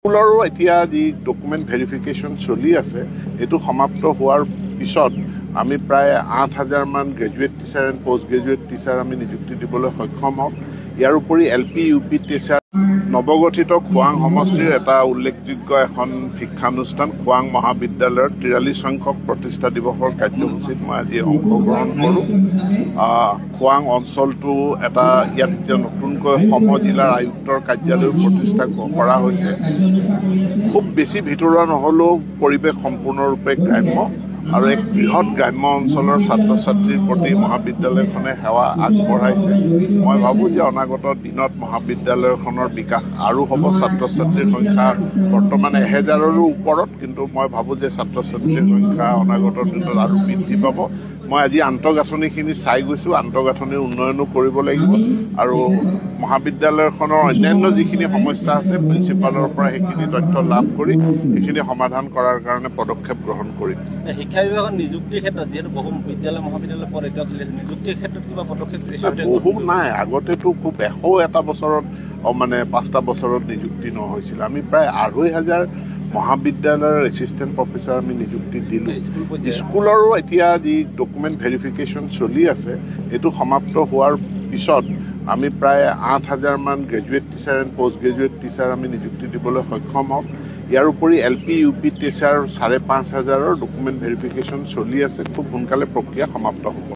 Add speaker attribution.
Speaker 1: স্কুলৰো এতিয়া যি document verification চলি আছে এইটো সমাপ্ত হোৱাৰ পিছত আমি প্ৰায় ৮,০০০ মান graduate teacher and post graduate teacher আমি নিযুক্তি দিবলৈ সক্ষম হওঁ। ইয়াৰ উপৰি LP UP টিচাৰ নৱগঠিত খোৱাং সমষ্টিৰ এটা উল্লেখযোগ্য এখন শিক্ষানুষ্ঠান খোৱাং মহাবিদ্যালয়ৰ ৪৩ সংখ্যক প্ৰতিষ্ঠা দিৱসৰ কাৰ্যসূচীত মই আজি অংশগ্ৰহণ কৰোঁ। খোৱাং অঞ্চলটো এটা ইয়াত এতিয়া নতুনকৈ সমজিলাৰ আয়ুক্তৰ কাৰ্যালয় প্ৰতিষ্ঠা কৰা হৈছে। খুব বেছি ভিতৰুৱা নহ'লেও পৰিৱেশ সম্পূৰ্ণৰূপে গ্ৰাম্য আৰু এক বৃহৎ গ্ৰাম্য অঞ্চলৰ ছাত্ৰ ছাত্ৰীৰ প্ৰতি মহাবিদ্যালয়খনে সেৱা আগবঢ়াইছে। মই ভাবোঁ যে অনাগত দিনত মহাবিদ্যালয়খনৰ বিকাশ আৰু হ'ব। ছাত্ৰ ছাত্ৰীৰ সংখ্যা বৰ্তমান ১,০০০ৰো ওপৰত, কিন্তু মই ভাবোঁ যে ছাত্ৰ ছাত্ৰীৰ সংখ্যা অনাগত দিনত আৰু বৃদ্ধি পাব। মই আজি আন্তঃগাঁথনিখিনি চাই গৈছোঁ, আন্তঃগাঁথনিৰ উন্নয়নো কৰিব লাগিব আৰু মহাবিদ্যালয়খনৰ অন্যান্য যিখিনি সমস্যা আছে প্ৰিন্সিপালৰ পৰা সেইখিনি তথ্য লাভ কৰি সেইখিনি সমাধান কৰাৰ কাৰণে পদক্ষেপ গ্ৰহণ কৰিম।
Speaker 2: শিক্ষা বিভাগৰ নিযুক্তিৰ ক্ষেত্ৰত যিহেতু বহু বিদ্যালয় মহাবিদ্যালয় পদ এতিয়া চলি আছে, নিযুক্তিৰ ক্ষেত্ৰত কিবা পদক্ষেপ
Speaker 1: বহু নাই। আগতেতো খুব ১০০টা বছৰত মানে ৫টা বছৰত নিযুক্তি নহৈছিল। আমি প্ৰায় ২৫০০ মহাবিদ্যালয়ৰ এছিষ্টেণ্ট প্ৰফেচাৰ আমি নিযুক্তি দিলোঁ। স্কুলৰো এতিয়া যি ডকুমেণ্ট ভেৰিফিকেশ্যন চলি আছে এইটো সমাপ্ত হোৱাৰ পিছত আমি প্ৰায় ৮,০০০ মান graduate teacher and post graduate teacher আমি নিযুক্তি দিবলৈ সক্ষম হওঁ। ইয়াৰ উপৰি LP UP টিচাৰ ৫,৫০০ৰ ডকুমেণ্ট ভেৰিফিকেশ্যন চলি আছে। খুব সোনকালে প্ৰক্ৰিয়া সমাপ্ত হ'ব।